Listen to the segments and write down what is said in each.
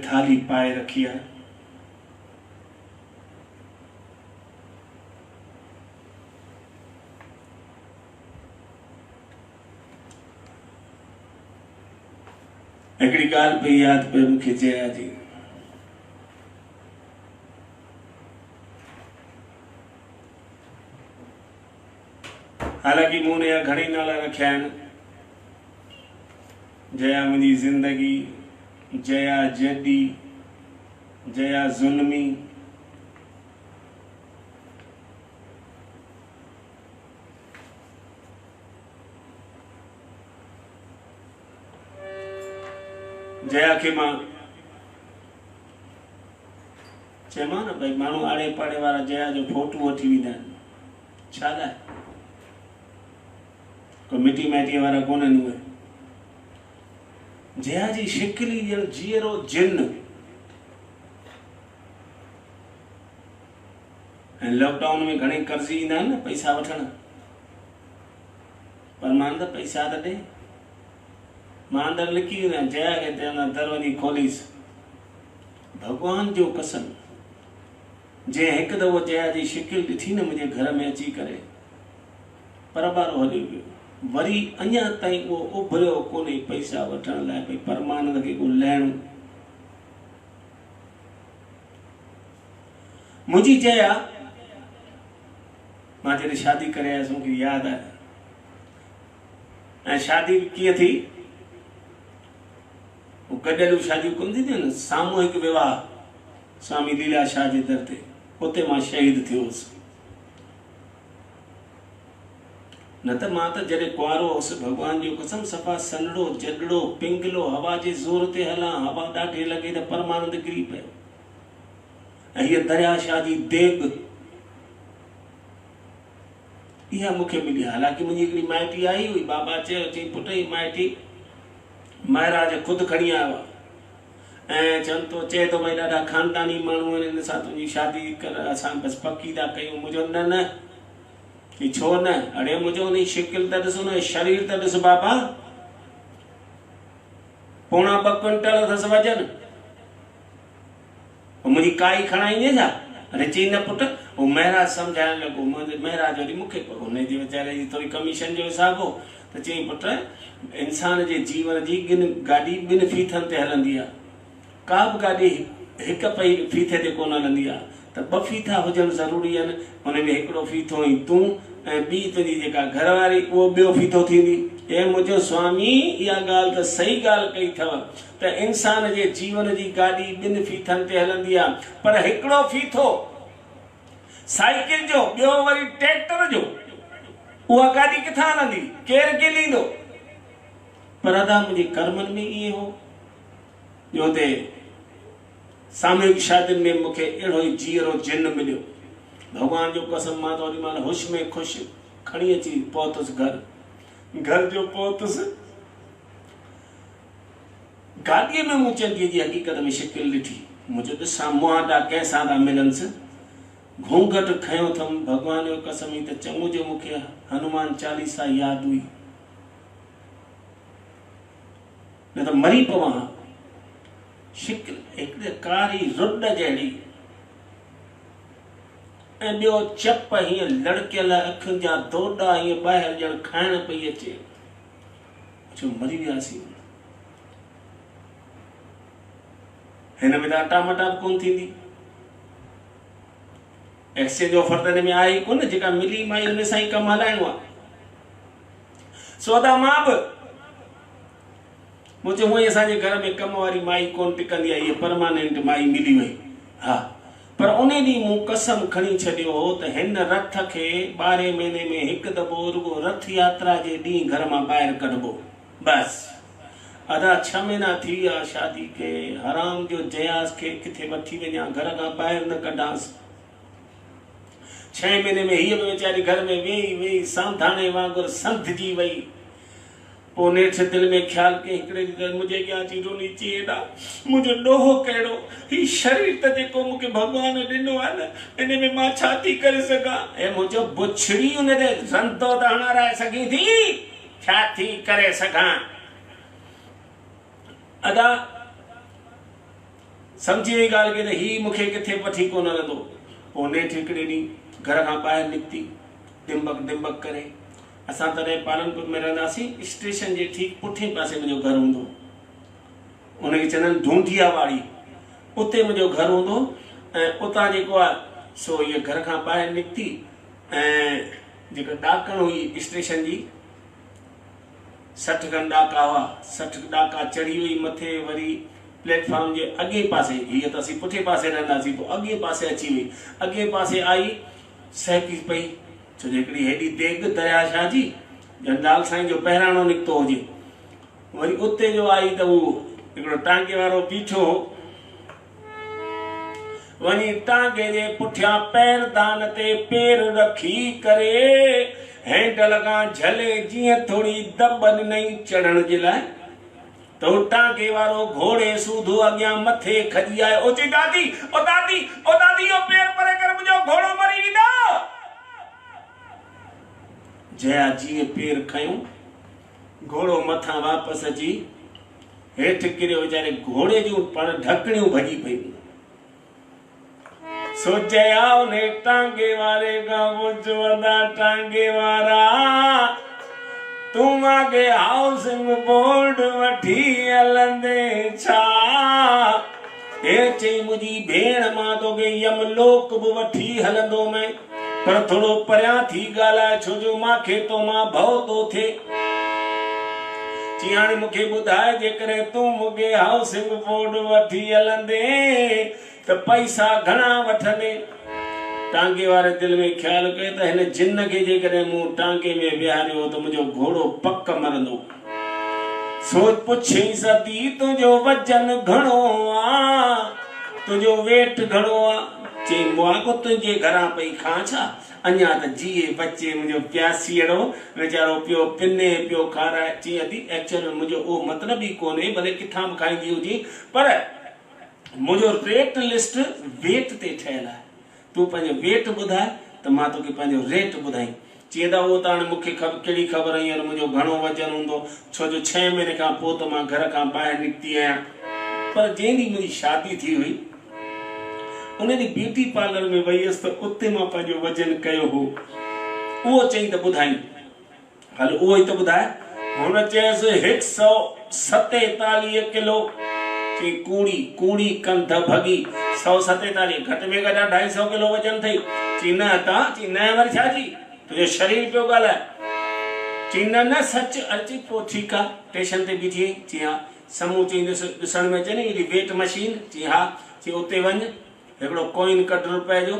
थाली पाए रखी है। हिकिड़ी ॻाल्हि पई यादि पई मूंखे जया जी। हालांकि मूं ने घणे नाला रखिया आहिनि। जया मुंहिंजी ज़िंदगी, जया जडी, जया ज़ुल्मी, जया के मां चयोमांव न भई माण्हू आड़े पाड़े वारा जया जो फोटू वठी वेंदा आहिनि। छा लाइ? कोई मिटी माइटीअ वारा कोन्हनि उहे। जया जी शिकिल ई ॼण जीअरो जिन। ऐं लॉकडाउन में घणे कर्ज़ी ईंदा आहिनि न पैसा वठण, पर मां त पैसा त ॾे। मां अंदरि लिखी वेंदा जया खे चवंदा दर वञी खोलीस। भगवान जो कसम, जंहिं हिकु दफ़ो जया जी शिकिल ॾिठी न मुंहिंजे घर में अची करे, परबारो हली वियो। वरी अञा ताईं उहो उभरियो कोन्हे पैसा वठण लाइ, भई परमानंद खे को लहणो। मुंहिंजी जया, मां जॾहिं शादी करे आयुसि मूंखे यादि आहे। ऐं शादी कीअं थी? गॾियलूं शादियूं कोन थींदियूं आहिनि, सामूहिक विवाह स्वामी लीलाशाह जे दर ते। उते मां शहीद थियो हुउसि। न त मां त जॾहिं कुंवारो हुउसि, भॻवान जो कसम सफ़ा सनड़ो जॾड़ो पिंगलो हवा जे ज़ोर ते हलां, हवा ॾाढे लॻे त परमानंद किरी पियो। ऐं हीअ दरियाशाह जी देग इहा मूंखे मिली। हालांकि मुंहिंजी हिकिड़ी माइटी आई हुई, बाबा चयो चई पुट जी माइटी महाराज ख़ुदि खणी आयो आहे ऐं चवनि थो चए थो भई ॾाढा ख़ानदानी माण्हू आहिनि, हिन सां तुंहिंजी शादी कर, असां बसि पकी था कयूं। मुंहिंजो न न की छो न? अड़े मुंहिंजो उन शिकिल त ॾिसो न, शरीर त ॾिस बाबा, पौणा 2 क्विंटल अथसि वजन। मुंहिंजी काई खणाईंदे छा? अरे चई न पुट, उहो महाराज सम्झाइण लॻो। महाराज वरी मूंखे हुनजे वीचारे जी थोरी कमीशन जो हिसाब हो त चई पुट, इंसान जे जीवन जी गाॾी 2 फीथनि ते हलंदी आहे। का बि गाॾी हिकु फीथे ते कोन हलंदी आहे, त 2 फीथा हुजणु ज़रूरी आहिनि। हुन में हिकिड़ो फीथो ई तूं ऐं ॿी तुंहिंजी जेका घरवारी, उहो ॿियो फीथो थींदी। ऐं मुंहिंजो स्वामी इहा ॻाल्हि त सही ॻाल्हि कई अथव त इंसान जे जीवन जी गाॾी 2 फीथनि ते हलंदी आहे, पर हिकिड़ो फीथो साइकिल जो, ॿियो वरी ट्रैक्टर जो, उहा गाॾी किथां हलंदी? केरु गिलींदो? पर अदा मुंहिंजे कर्मनि में ईअं हो जो हुते सामूहिक शादियुनि में मूंखे अहिड़ो ई जीअरो जिन मिलियो। भगवान जो कसम, मां त ओॾी महिल होश में ख़ुशि खणी अची पहुतुसि घर जो पहुतुसि। गाॾीअ में मूं चंडीअ जी हक़ीक़त में शिकिल ॾिठी। मुंहिंजो ॾिसां मुंहां कंहिंसां था मिलनिसि। घूंघट खयो अथमि। भगवान जो कसम ई त चङो जो मूंखे हनुमान चालीसा यादि हुई, न त मरी पवां। शिकिल हिकिड़े कारी रुड जहिड़ी, ऐं ॿियो चप हीअं लड़कियल अखियुनि जा दोडा हीअं ॿाहिरि ॼण खाइण पई अचे। छो मरी वियासीं। हिन में त अटा मटा बि कोन थींदी। एक्सचेंज ऑफर त हिन में आहे ई कोन, जेका मिली माई हुन सां ई कमु हलाइणो आहे। सौदा मां बि मुंहिंजो हूअं ई असांजे घर में कम वारी माई कोन टिकंदी आहे, हीअ परमानेंट माई मिली वई। हा, पर उन ॾींहुं मूं कसम खणी छॾियो हो त हिन रथ खे 12 महीने में हिकु दफ़ो रुगो रथ यात्रा जे ॾींहुं घर मां ॿाहिरि कढिबो। बसि अदा 6 महीना थी विया शादी खे। हराम जो जयास खे किथे वठी वञा, घर खां ॿाहिरि न कढांसि। 6 महीने में हीअ बि वीचारी घर में वेही सांधाणे वांगुरु संधजी वई। पोइ नेठि दिलि में ख़्यालु कई, हिकिड़े ॾींहुं मुंहिंजे अॻियां अची रोनी चई, हेॾा मुंहिंजो ॾोहो कहिड़ो, हीउ शरीर त जेको मूंखे भॻवान ॾिनो आहे न, इन में मां छा थी करे सघां? ऐं मुंहिंजो बुछड़ी हुन ते रंधो त हणाराए सघीं थी, छा थी करे सघां? अदा सम्झी वई ॻाल्हि के त ही मूंखे किथे पठी कोन हलंदो। पोइ नेठि हिकिड़े ॾींहुं घर खां ॿाहिरि निकिती डिंबक डिंबक करे। असां तॾहिं पालनपुर में रहंदासीं, स्टेशन जे ठीक पुठे पासे मुंहिंजो घर हूंदो, उनखे चवंदा आहिनि ढूंढिया वाड़ी, उते मुंहिंजो घर हूंदो। ऐं उतां जेको आहे सो इहे घर खां ॿाहिरि निकिती ऐं जेका ॾाकण हुई स्टेशन जी 60 खनि ॾाका हुआ, 60 ॾाका चढ़ी वई मथे। वरी प्लेटफॉर्म जे अॻे पासे, हीअं त असीं पुठे पासे रहंदासीं, पोइ अॻे पासे अची वई, अॻे पासे आई सहकी पई, छो जो हिकिड़ी हेॾी देग दरिया शाह जी ॼण लाल साईं जो पहिराणो निकितो हुजे। वरी उते जो आई त उहो हिकिड़ो टांगे वारो बीठो, वञी टांगे जे पुठियां पैरदान ते पेर रखी करे हैंडल खां झले जीअं थोड़ी दॿ ॾिनई चढ़ण जे लाइ, त उहो टांगे वारो घोड़े सूधो अॻियां मथे खजी आयो। ओ चई दादी, ओ दादी, ओ दादी, इहो पेर परे कर, मुंहिंजो घोड़ो मरी वेंदो। जया जीअं पेर खयूं, घोड़ो मथां वापसि अची हेठि किरियो, वीचारे घोड़े जूं पाण ढकणियूं भॼी पयूं। सो जया उन टांगे वारे खां पुछंदा, टांगे वारा तूं मांखे हाउसिंग बोर्ड वठी हलंदे छा? हे चई मुंहिंजी भेण, मां तोखे यमलोक बि वठी हलंदो मैं, पर थोड़ो परियां थी ॻाल्हाए, छो जो मांखे तो मां भउ तो थिए। चई हाणे मूंखे ॿुधाए, जेकॾहिं तूं मूंखे हाउसिंग बोर्ड वठी हलंदे त पैसा घणा वठंदे? टांगे वारे दिल में ख्याल कयो त हिन जिन खे जेकॾहिं मूं टांगे में विहारियो त मुंहिंजो घोड़ो पक मरंदो। सोच पुछई सती, तुंहिंजो वजन घणो आ, तुंहिंजो वेट घणो आ? चई मुआको तुंहिंजे घरां पई खां छा, अञा त जीए बचे मुंहिंजो प्यासीअड़ो वीचारो पियो पिने पियो खाराए। चई अदी एक्चुअल मुंहिंजो उहो मतिलब ई कोन्हे, भले किथां बि खाईंदी हुजी, पर मुंहिंजो रेट लिस्ट वेट ते ठहियल आहे। तूं पंहिंजो वेट ॿुधाए त मां तोखे पंहिंजो रेट ॿुधाई। चई त उहो त हाणे मूंखे कहिड़ी ख़बर हींअर मुंहिंजो घणो वजन हूंदो, छो जो 6 महीने खां पोइ त मां घर खां ॿाहिरि निकिती आहियां। पर जंहिं ॾींहुं मुंहिंजी शादी थी हुई, उन ॾींहुं ब्यूटी पार्लर में वई हुअसि, त उते मां पंहिंजो वजन कयो हो। उहो चई त ॿुधाई, हल उहो ई त ॿुधाए। हुन चयसि 147 किलो। चई कूड़ी कूड़ी कंध भगी 147, घटि में घटि 250 किलो वजन अथई। चई न ता, चई न वरी छा जी, तुंहिंजो शरीर पियो ॻाल्हाए। चई न सच। अची पोइ ठीकु आहे, स्टेशन ते बीठी आई। चई हा, साम्हूं चई ॾिसण में अचे न हेॾी वेट मशीन। चई हा। चई उते वञ, हिकिड़ो कॉइन कढ रुपए जो,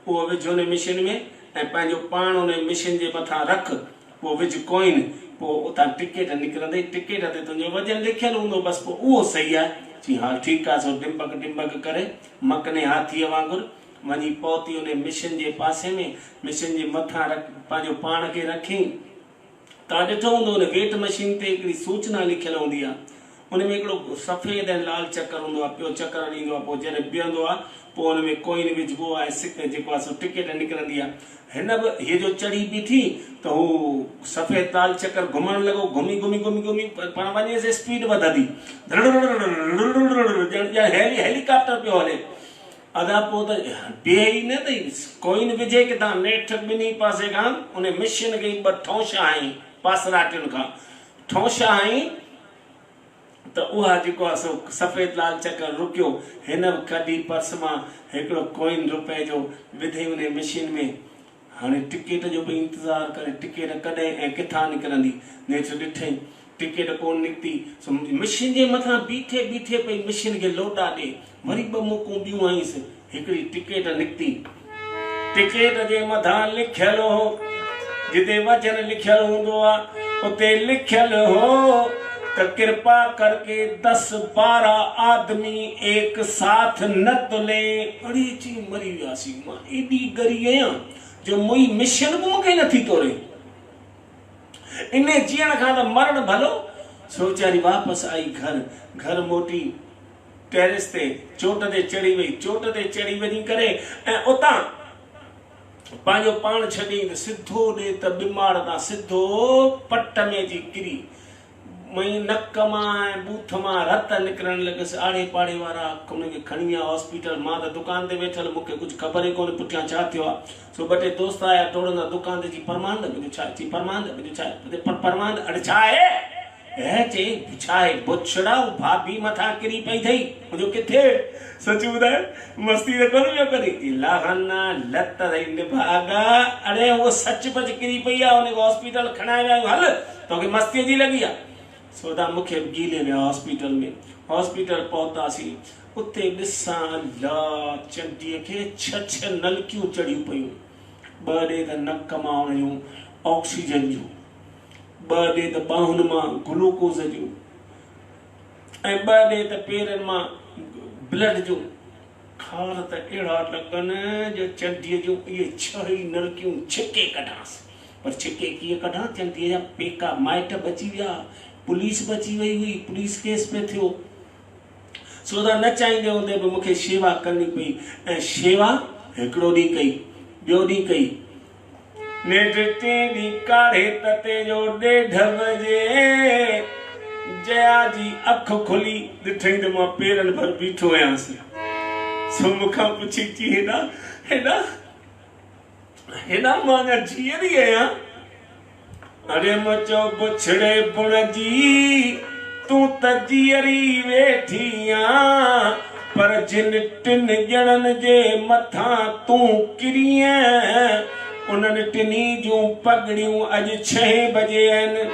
उहो विझ हुन मशीन में ऐं पंहिंजो पाण हुन मशीन जे मथां रख, पोइ विझ कॉइन, पोइ उतां टिकेट निकिरंदई, टिकेट ते तुंहिंजो वजन लिखियलु हूंदो, बसि पोइ उहो सही आहे। चई हा ठीकु आहे। सो डिंबक डिंबक करे मकने हाथीअ वांगुरु वञी पहुती हुन मशीन जे पासे में, मशीन जे मथां पंहिंजो पाण खे रखी। तव्हां ॾिठो हूंदो हुन वेट मशीन ते हिकिड़ी सूचना लिखियलु हूंदी आहे, उन में हिकिड़ो सफ़ेद ऐं लाल चकर हूंदो आहे, पियो चकर ॾींदो आहे, पोइ जॾहिं बीहंदो आहे पोइ हुन में कॉइन विझिबो आहे, जेको आहे सो टिकेट निकिरंदी आहे। हिन बि हीअ जो चढ़ी बीठी त हू सफ़ेद लाल चकर घुमण लॻो, घुमी घुमी घुमी घुमी पाण वञे स्पीड वधंदी, हेलीकॉप्टर पियो हले। अदा पोइ त बीहे ई न अथई, कॉइन विझे किथां, नेठ ॿिन्ही पासे खां उन मशीन खे 2 ठौंशा हईं, पासराटियुनि खां ठौंशा हईं, त उहा जेको आहे सो सफ़ेद लाल चकर रुकियो। हिन कढी पर्स मां हिकिड़ो कॉइन रुपए जो विधई उन मशीन में। हाणे टिकेट जो बि इंतज़ारु करे, टिकेट कॾहिं ऐं किथां निकिरंदी। नेठ ॾिठई टिकेट कोन निकिती, सो मशीन जे मथां बीठे बीठे पई मशीन खे लोटा ॾे। वरी 2 मुकूं ॿियूं आईंसि, हिकिड़ी टिकेट निकिती। टिकेट जे मथां लिखियलु हो, जिते वचन लिखियलु हूंदो आहे उते लिखियलु हो तो कृपा करके 10-12 आदमी एक साथ न तुले। अड़ी ची मरी वियासी, मां एडी गरी आहियां जो मुई मिशन बि मूंखे नथी तोरे। इन जीअण खां त मरण भलो। सोचारी वापसि आई घर मोटी, टेरिस ते चोट ते चढ़ी वई, चोट ते चढ़ी वञी करे ऐं उतां पंहिंजो पाण छॾी त सिधो ॾे त बीमार तां सिधो पट में जी किरी। मई नक मां बूथ मां रत निकरण लॻसि। आड़े पाड़े वारा उनखे खणी विया हॉस्पिटल। मां त दुकान ते वेठल, मूंखे कुझु ख़बर ई कोन्हे पुठियां छा थियो आहे। सो ॿ टे दोस्त आया टोड़ंदा दुकान ते। जी परमानंद मुंहिंजो छा आहे? जी परमानंद मुंहिंजो छा आहे? परमानंद अड़े छा आहे? चई छा आहे? बुछड़ा भाभी मथां किरी पई अथई। मुंहिंजो किथे? सच ॿुधाए मस्ती त कोन पियो करे। लाहना लत अथई निभागा। अड़े उहो सच पच किरी पई आहे, हुनखे हॉस्पिटल खणाए विया आहियूं। हल तोखे मस्तीअ जी लॻी आहे। सोदा मूंखे गीले विया हॉस्पिटल में। हॉस्पिटल पहुतासीं, उते ॾिसां अल्लाह चंडीअ खे 6 नलकियूं चढ़ियूं पियूं। 2 ॾे त नक मां हुयूं ऑक्सीजन जूं, 2 ॾे त ॿाहुनि मां ग्लूकोज़ जूं, ऐं 2 ॾे त पेरनि मां ब्लड जूं। खार त अहिड़ा लॻनि जो चंडीअ जूं इहे 6 ई नलकियूं छिके कढांसि। पर छिके कीअं कढां? चंडीअ जा पेका माइट बची विया, पुलिस बची वई हुई, पुलिस केस पे थियो। सोदा न चाहींदे हूंदे बि मूंखे शेवा करणी पई। ऐं शेवा हिकिड़ो ॾींहुं कई, ॿियो ॾींहुं कई। नेठ टे ॾींहुं काढ़े तते जो 1:30 बजे जया जी अख खुली, ॾिठई त मां पेरनि भर बीठो आहियांसि। सो मूंखां पुछी चई हेॾा हेॾा हेॾा मां अञा जीअरी आहियां। अरे मां चयो बुछड़े बुण जी तूं त जीअरी वेठी आं, पर जिन 3 ॼणनि जे मथां तूं किरीअं, उन्हनि 3 जूं पगड़ियूं अॼु 6 बजे आहिनि।